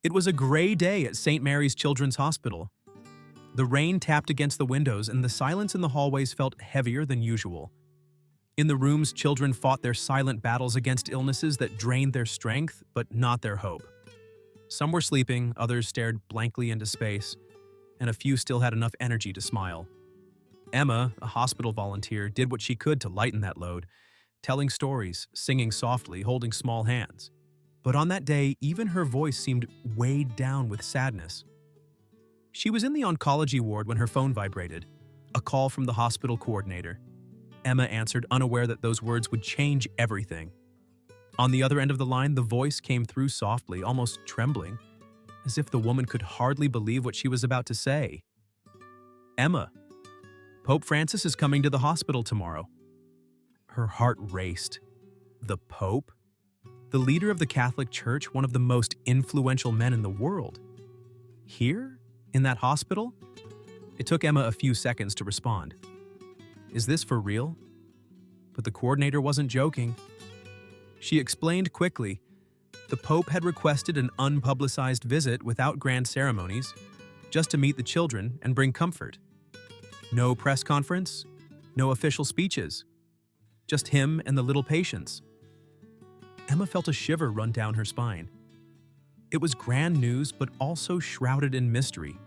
It was a gray day at St. Mary's Children's Hospital. The rain tapped against the windows and the silence in the hallways felt heavier than usual. In the rooms, children fought their silent battles against illnesses that drained their strength, but not their hope. Some were sleeping, others stared blankly into space, and a few still had enough energy to smile. Emma, a hospital volunteer, did what she could to lighten that load, telling stories, singing softly, holding small hands. But on that day, even her voice seemed weighed down with sadness. She was in the oncology ward when her phone vibrated, a call from the hospital coordinator. Emma answered, unaware that those words would change everything. On the other end of the line, the voice came through softly, almost trembling, as if the woman could hardly believe what she was about to say. "Emma, Pope Francis is coming to the hospital tomorrow." Her heart raced. The Pope? The leader of the Catholic Church, one of the most influential men in the world. Here? In that hospital? It took Emma a few seconds to respond. Is this for real? But the coordinator wasn't joking. She explained quickly. The Pope had requested an unpublicized visit without grand ceremonies, just to meet the children and bring comfort. No press conference, no official speeches, just him and the little patients. Emma felt a shiver run down her spine. It was grand news, but also shrouded in mystery.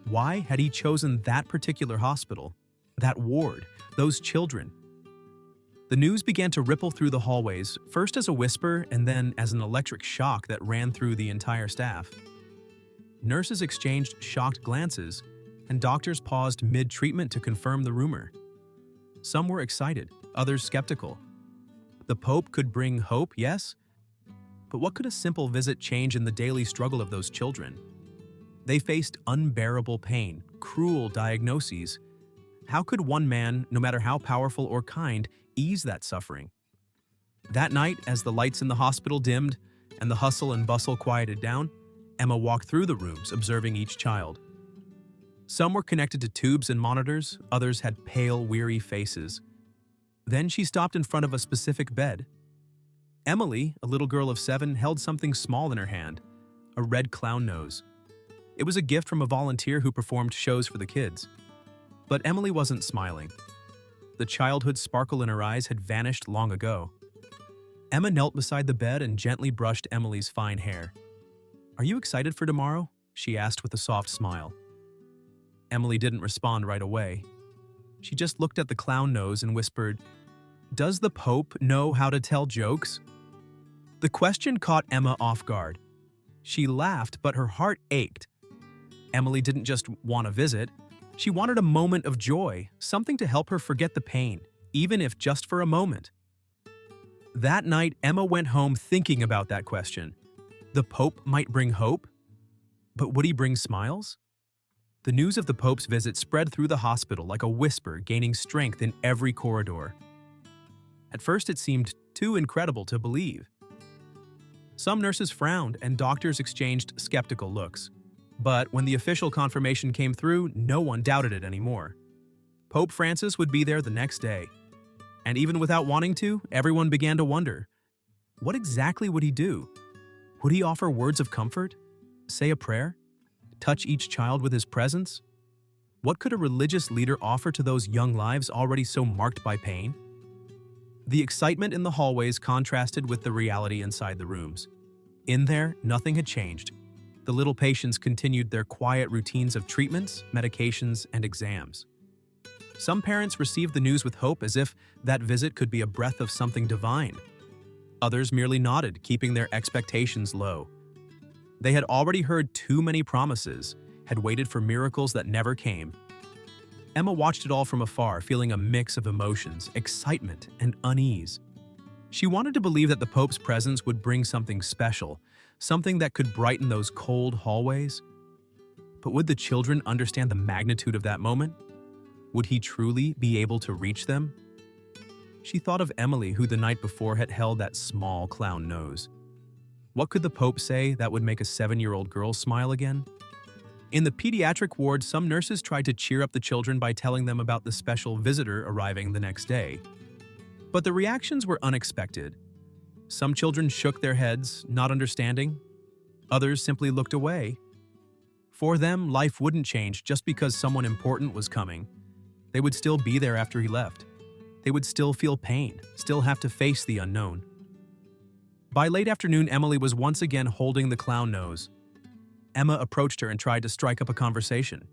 Why had he chosen that particular hospital, that ward, those children? The news began to ripple through the hallways, first as a whisper and then as an electric shock that ran through the entire staff. Nurses exchanged shocked glances, and doctors paused mid-treatment to confirm the rumor. Some were excited, others skeptical. The Pope could bring hope, yes? But what could a simple visit change in the daily struggle of those children? They faced unbearable pain, cruel diagnoses. How could one man, no matter how powerful or kind, ease that suffering? That night, as the lights in the hospital dimmed and the hustle and bustle quieted down, Emma walked through the rooms, observing each child. Some were connected to tubes and monitors, others had pale, weary faces. Then she stopped in front of a specific bed. Emily, a little girl of 7, held something small in her hand, a red clown nose. It was a gift from a volunteer who performed shows for the kids. But Emily wasn't smiling. The childhood sparkle in her eyes had vanished long ago. Emma knelt beside the bed and gently brushed Emily's fine hair. "Are you excited for tomorrow?" she asked with a soft smile. Emily didn't respond right away. She just looked at the clown nose and whispered, "Does the Pope know how to tell jokes?" The question caught Emma off guard. She laughed, but her heart ached. Emily didn't just want a visit. She wanted a moment of joy, something to help her forget the pain, even if just for a moment. That night, Emma went home thinking about that question. The Pope might bring hope, but would he bring smiles? The news of the Pope's visit spread through the hospital like a whisper, gaining strength in every corridor. At first, it seemed too incredible to believe. Some nurses frowned and doctors exchanged skeptical looks. But when the official confirmation came through, no one doubted it anymore. Pope Francis would be there the next day. And even without wanting to, everyone began to wonder, what exactly would he do? Would he offer words of comfort? Say a prayer? Touch each child with his presence? What could a religious leader offer to those young lives already so marked by pain? The excitement in the hallways contrasted with the reality inside the rooms. In there, nothing had changed. The little patients continued their quiet routines of treatments, medications, and exams. Some parents received the news with hope, as if that visit could be a breath of something divine. Others merely nodded, keeping their expectations low. They had already heard too many promises, had waited for miracles that never came. Emma watched it all from afar, feeling a mix of emotions, excitement, and unease. She wanted to believe that the Pope's presence would bring something special, something that could brighten those cold hallways. But would the children understand the magnitude of that moment? Would he truly be able to reach them? She thought of Emily, who the night before had held that small clown nose. What could the Pope say that would make a 7-year-old girl smile again? In the pediatric ward, some nurses tried to cheer up the children by telling them about the special visitor arriving the next day. But the reactions were unexpected. Some children shook their heads, not understanding. Others simply looked away. For them, life wouldn't change just because someone important was coming. They would still be there after he left. They would still feel pain, still have to face the unknown. By late afternoon, Emily was once again holding the clown nose. Emma approached her and tried to strike up a conversation.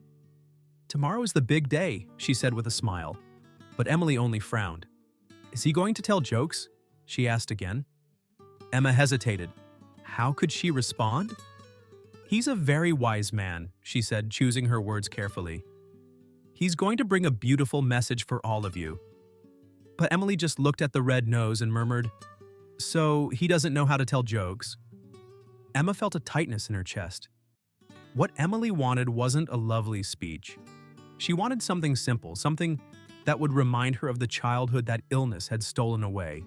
"Tomorrow is the big day," she said with a smile. But Emily only frowned. "Is he going to tell jokes?" she asked again. Emma hesitated. How could she respond? "He's a very wise man," she said, choosing her words carefully. "He's going to bring a beautiful message for all of you." But Emily just looked at the red nose and murmured, "So he doesn't know how to tell jokes?" Emma felt a tightness in her chest. What Emily wanted wasn't a lovely speech. She wanted something simple, something that would remind her of the childhood that illness had stolen away.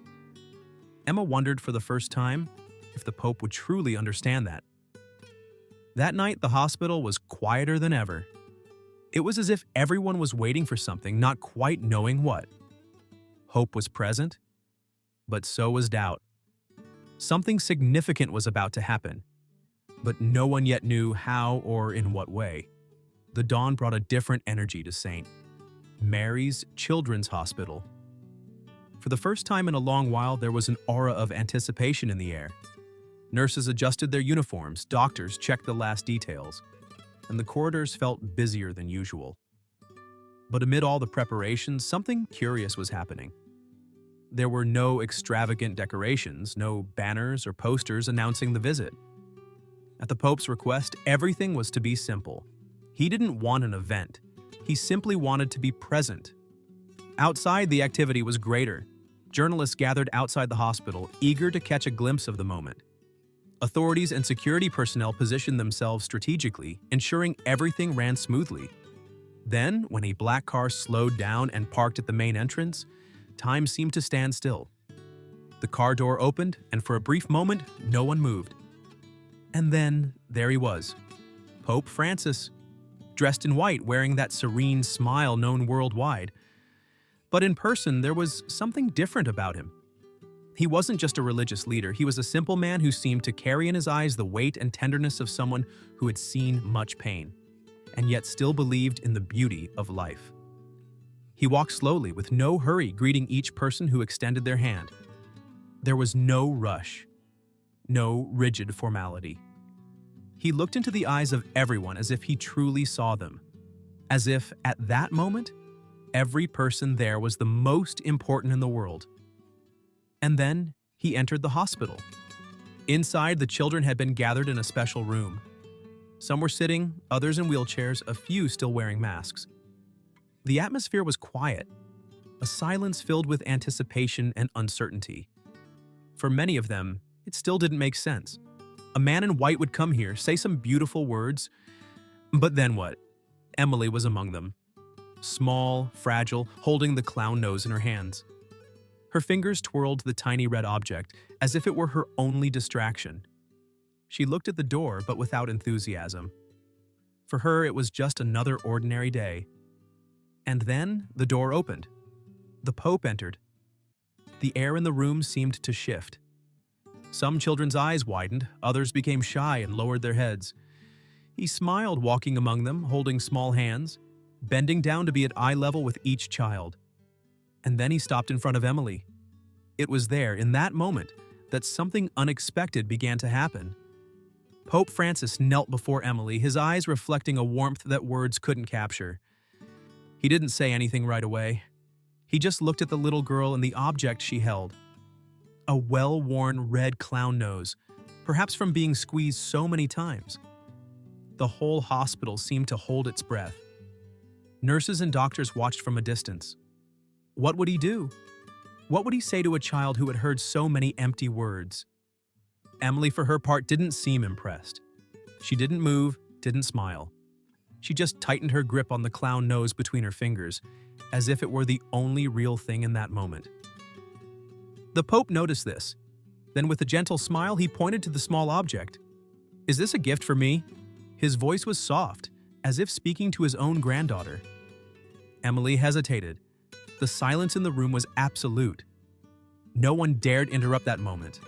Emma wondered for the first time if the Pope would truly understand that. That night, the hospital was quieter than ever. It was as if everyone was waiting for something, not quite knowing what. Hope was present, but so was doubt. Something significant was about to happen, but no one yet knew how or in what way. The dawn brought a different energy to St. Mary's Children's Hospital. For the first time in a long while, there was an aura of anticipation in the air. Nurses adjusted their uniforms, doctors checked the last details, and the corridors felt busier than usual. But amid all the preparations, something curious was happening. There were no extravagant decorations, no banners or posters announcing the visit. At the Pope's request, everything was to be simple. He didn't want an event. He simply wanted to be present. Outside, the activity was greater. Journalists gathered outside the hospital, eager to catch a glimpse of the moment. Authorities and security personnel positioned themselves strategically, ensuring everything ran smoothly. Then, when a black car slowed down and parked at the main entrance, time seemed to stand still. The car door opened, and for a brief moment, no one moved. And then, there he was, Pope Francis, dressed in white, wearing that serene smile known worldwide. But in person, there was something different about him. He wasn't just a religious leader, he was a simple man who seemed to carry in his eyes the weight and tenderness of someone who had seen much pain, and yet still believed in the beauty of life. He walked slowly, with no hurry, greeting each person who extended their hand. There was no rush, no rigid formality. He looked into the eyes of everyone as if he truly saw them, as if, at that moment, every person there was the most important in the world. And then he entered the hospital. Inside, the children had been gathered in a special room. Some were sitting, others in wheelchairs, a few still wearing masks. The atmosphere was quiet, a silence filled with anticipation and uncertainty. For many of them, it still didn't make sense. A man in white would come here, say some beautiful words, but then what? Emily was among them. Small, fragile, holding the clown nose in her hands. Her fingers twirled the tiny red object, as if it were her only distraction. She looked at the door, but without enthusiasm. For her, it was just another ordinary day. And then the door opened. The Pope entered. The air in the room seemed to shift. Some children's eyes widened, others became shy and lowered their heads. He smiled, walking among them, holding small hands, bending down to be at eye level with each child. And then he stopped in front of Emily. It was there, in that moment, that something unexpected began to happen. Pope Francis knelt before Emily, his eyes reflecting a warmth that words couldn't capture. He didn't say anything right away. He just looked at the little girl and the object she held. A well-worn red clown nose, perhaps from being squeezed so many times. The whole hospital seemed to hold its breath. Nurses and doctors watched from a distance. What would he do? What would he say to a child who had heard so many empty words? Emily, for her part, didn't seem impressed. She didn't move, didn't smile. She just tightened her grip on the clown nose between her fingers, as if it were the only real thing in that moment. The Pope noticed this. Then with a gentle smile, he pointed to the small object. "Is this a gift for me?" His voice was soft, as if speaking to his own granddaughter. Emily hesitated. The silence in the room was absolute. No one dared interrupt that moment.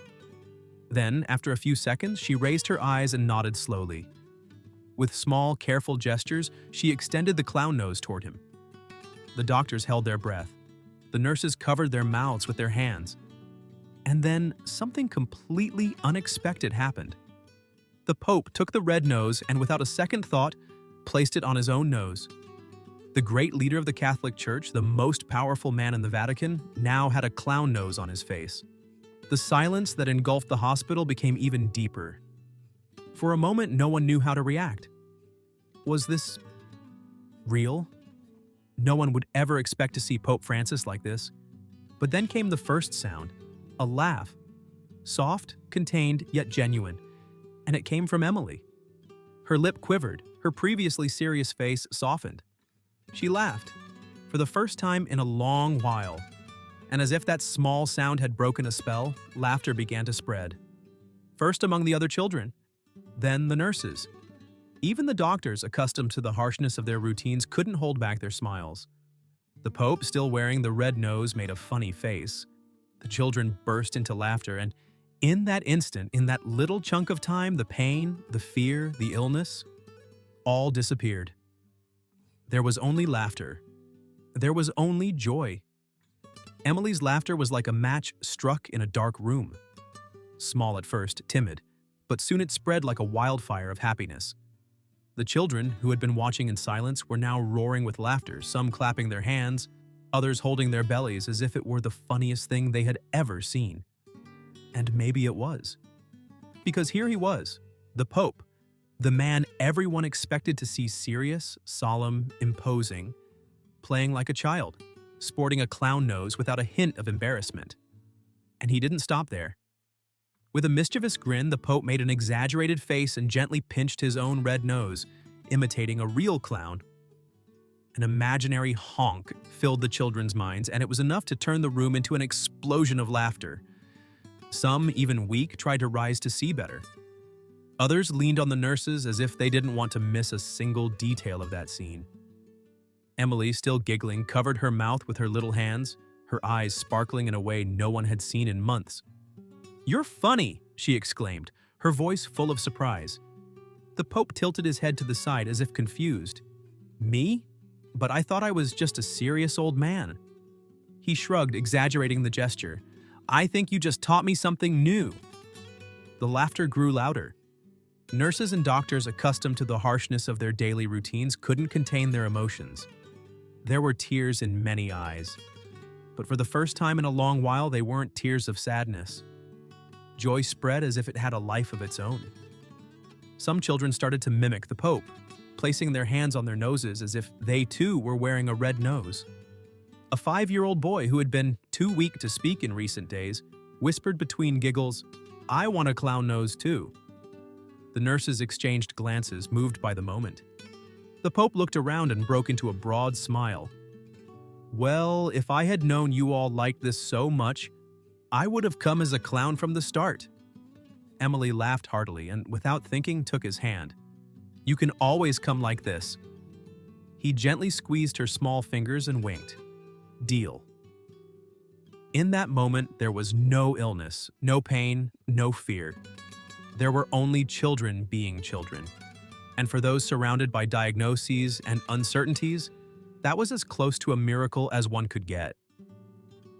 Then, after a few seconds, she raised her eyes and nodded slowly. With small, careful gestures, she extended the clown nose toward him. The doctors held their breath. The nurses covered their mouths with their hands. And then something completely unexpected happened. The Pope took the red nose and, without a second thought, placed it on his own nose. The great leader of the Catholic Church, the most powerful man in the Vatican, now had a clown nose on his face. The silence that engulfed the hospital became even deeper. For a moment, no one knew how to react. Was this real? No one would ever expect to see Pope Francis like this. But then came the first sound, a laugh. Soft, contained, yet genuine. And it came from Emily. Her lip quivered, her previously serious face softened. She laughed, for the first time in a long while. And as if that small sound had broken a spell, laughter began to spread. First among the other children, then the nurses. Even the doctors, accustomed to the harshness of their routines, couldn't hold back their smiles. The Pope, still wearing the red nose, made a funny face. The children burst into laughter, and in that instant, in that little chunk of time, the pain, the fear, the illness, all disappeared. There was only laughter. There was only joy. Emily's laughter was like a match struck in a dark room. Small at first, timid, but soon it spread like a wildfire of happiness. The children, who had been watching in silence, were now roaring with laughter, some clapping their hands, others holding their bellies as if it were the funniest thing they had ever seen. And maybe it was. Because here he was, the Pope, the man everyone expected to see serious, solemn, imposing, playing like a child, sporting a clown nose without a hint of embarrassment. And he didn't stop there. With a mischievous grin, the Pope made an exaggerated face and gently pinched his own red nose, imitating a real clown. An imaginary honk filled the children's minds, and it was enough to turn the room into an explosion of laughter. Some, even weak, tried to rise to see better. Others leaned on the nurses as if they didn't want to miss a single detail of that scene. Emily, still giggling, covered her mouth with her little hands, her eyes sparkling in a way no one had seen in months. "You're funny," she exclaimed, her voice full of surprise. The Pope tilted his head to the side as if confused. "Me? But I thought I was just a serious old man." He shrugged, exaggerating the gesture. "I think you just taught me something new." The laughter grew louder. Nurses and doctors, accustomed to the harshness of their daily routines, couldn't contain their emotions. There were tears in many eyes. But for the first time in a long while, they weren't tears of sadness. Joy spread as if it had a life of its own. Some children started to mimic the Pope, placing their hands on their noses as if they too were wearing a red nose. A 5-year-old boy who had been too weak to speak in recent days whispered between giggles, "I want a clown nose too." The nurses exchanged glances, moved by the moment. The Pope looked around and broke into a broad smile. "Well, if I had known you all liked this so much, I would have come as a clown from the start." Emily laughed heartily and, without thinking, took his hand. "You can always come like this." He gently squeezed her small fingers and winked. "Deal." In that moment, there was no illness, no pain, no fear. There were only children being children. And for those surrounded by diagnoses and uncertainties, that was as close to a miracle as one could get.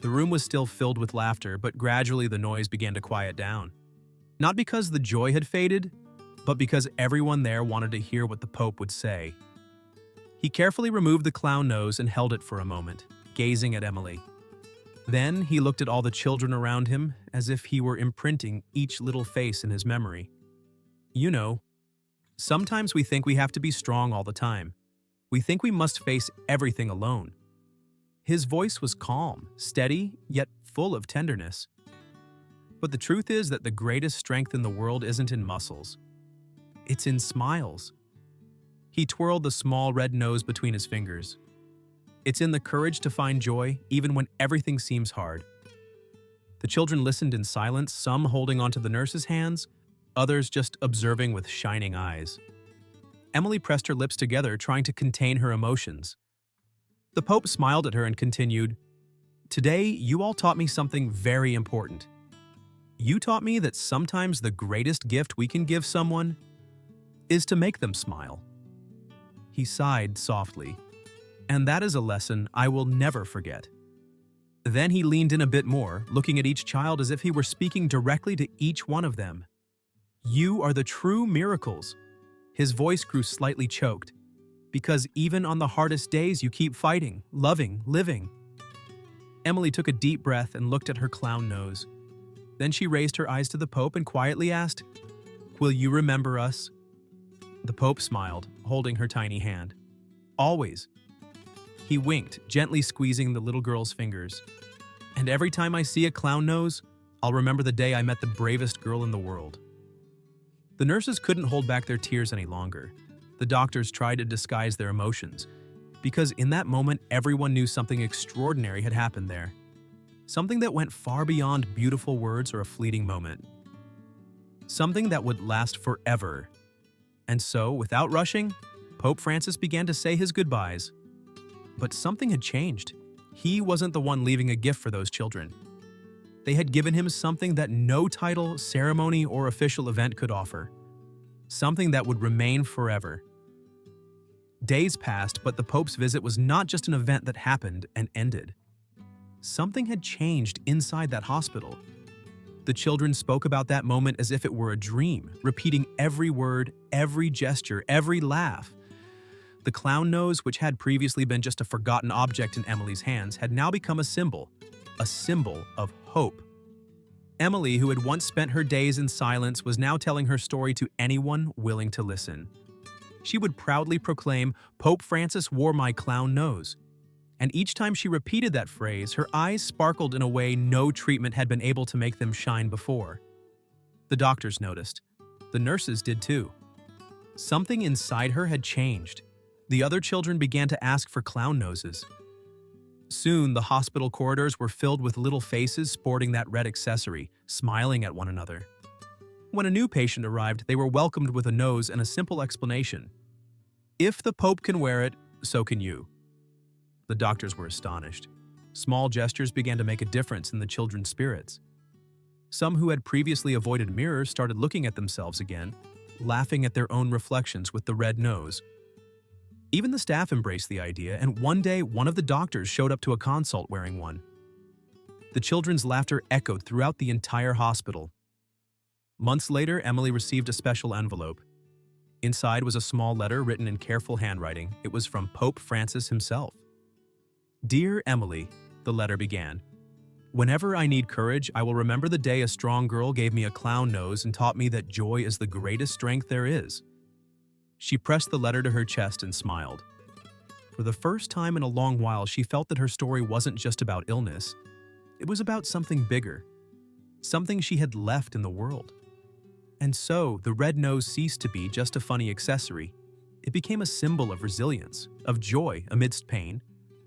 The room was still filled with laughter, but gradually the noise began to quiet down. Not because the joy had faded, but because everyone there wanted to hear what the Pope would say. He carefully removed the clown nose and held it for a moment, gazing at Emily. Then he looked at all the children around him as if he were imprinting each little face in his memory. "You know, sometimes we think we have to be strong all the time. We think we must face everything alone." His voice was calm, steady, yet full of tenderness. But the truth is that the greatest strength in the world isn't in muscles. It's in smiles. He twirled the small red nose between his fingers. It's in the courage to find joy, even when everything seems hard. The children listened in silence, some holding onto the nurse's hands, others just observing with shining eyes. Emily pressed her lips together, trying to contain her emotions. The Pope smiled at her and continued, "Today, you all taught me something very important. You taught me that sometimes the greatest gift we can give someone is to make them smile. He sighed softly, and that is a lesson I will never forget. Then he leaned in a bit more, looking at each child as if he were speaking directly to each one of them. You are the true miracles. His voice grew slightly choked, because even on the hardest days you keep fighting, loving, living. Emily took a deep breath and looked at her clown nose. Then she raised her eyes to the Pope and quietly asked, "Will you remember us?" The Pope smiled, holding her tiny hand. "Always." He winked, gently squeezing the little girl's fingers. "And every time I see a clown nose, I'll remember the day I met the bravest girl in the world." The nurses couldn't hold back their tears any longer. The doctors tried to disguise their emotions, because in that moment everyone knew something extraordinary had happened there. Something that went far beyond beautiful words or a fleeting moment. Something that would last forever. And so, without rushing, Pope Francis began to say his goodbyes. But something had changed. He wasn't the one leaving a gift for those children. They had given him something that no title, ceremony, or official event could offer. Something that would remain forever. Days passed, but the Pope's visit was not just an event that happened and ended. Something had changed inside that hospital. The children spoke about that moment as if it were a dream, repeating every word, every gesture, every laugh. The clown nose, which had previously been just a forgotten object in Emily's hands, had now become a symbol of hope. Emily, who had once spent her days in silence, was now telling her story to anyone willing to listen. She would proudly proclaim, "Pope Francis wore my clown nose." And each time she repeated that phrase, her eyes sparkled in a way no treatment had been able to make them shine before. The doctors noticed. The nurses did too. Something inside her had changed. The other children began to ask for clown noses. Soon, the hospital corridors were filled with little faces sporting that red accessory, smiling at one another. When a new patient arrived, they were welcomed with a nose and a simple explanation. "If the Pope can wear it, so can you." The doctors were astonished. Small gestures began to make a difference in the children's spirits. Some who had previously avoided mirrors started looking at themselves again, laughing at their own reflections with the red nose. Even the staff embraced the idea, and one day one of the doctors showed up to a consult wearing one. The children's laughter echoed throughout the entire hospital. Months later, Emily received a special envelope. Inside was a small letter written in careful handwriting. It was from Pope Francis himself. "Dear Emily," the letter began, "whenever I need courage, I will remember the day a strong girl gave me a clown nose and taught me that joy is the greatest strength there is." She pressed the letter to her chest and smiled. For the first time in a long while, she felt that her story wasn't just about illness. It was about something bigger, something she had left in the world. And so, the red nose ceased to be just a funny accessory. It became a symbol of resilience, of joy amidst pain,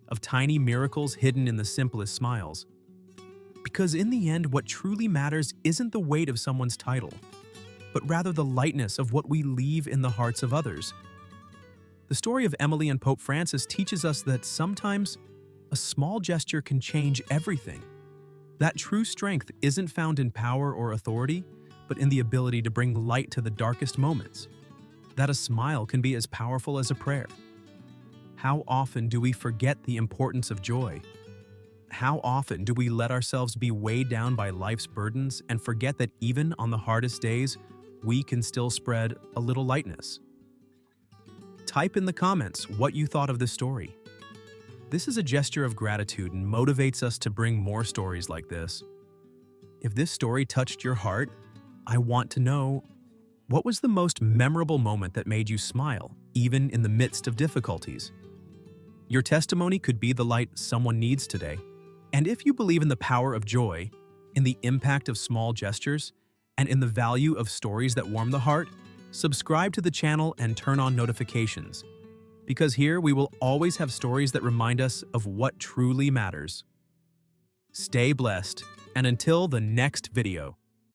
of tiny miracles hidden in the simplest smiles. Because in the end, what truly matters isn't the weight of someone's title, but rather the lightness of what we leave in the hearts of others. The story of Emily and Pope Francis teaches us that sometimes a small gesture can change everything. That true strength isn't found in power or authority, but in the ability to bring light to the darkest moments. That a smile can be as powerful as a prayer. How often do we forget the importance of joy? How often do we let ourselves be weighed down by life's burdens and forget that even on the hardest days, we can still spread a little lightness? Type in the comments what you thought of this story. This is a gesture of gratitude and motivates us to bring more stories like this. If this story touched your heart, I want to know, what was the most memorable moment that made you smile, even in the midst of difficulties? Your testimony could be the light someone needs today. And if you believe in the power of joy, in the impact of small gestures, and in the value of stories that warm the heart, subscribe to the channel and turn on notifications. Because here we will always have stories that remind us of what truly matters. Stay blessed, and until the next video.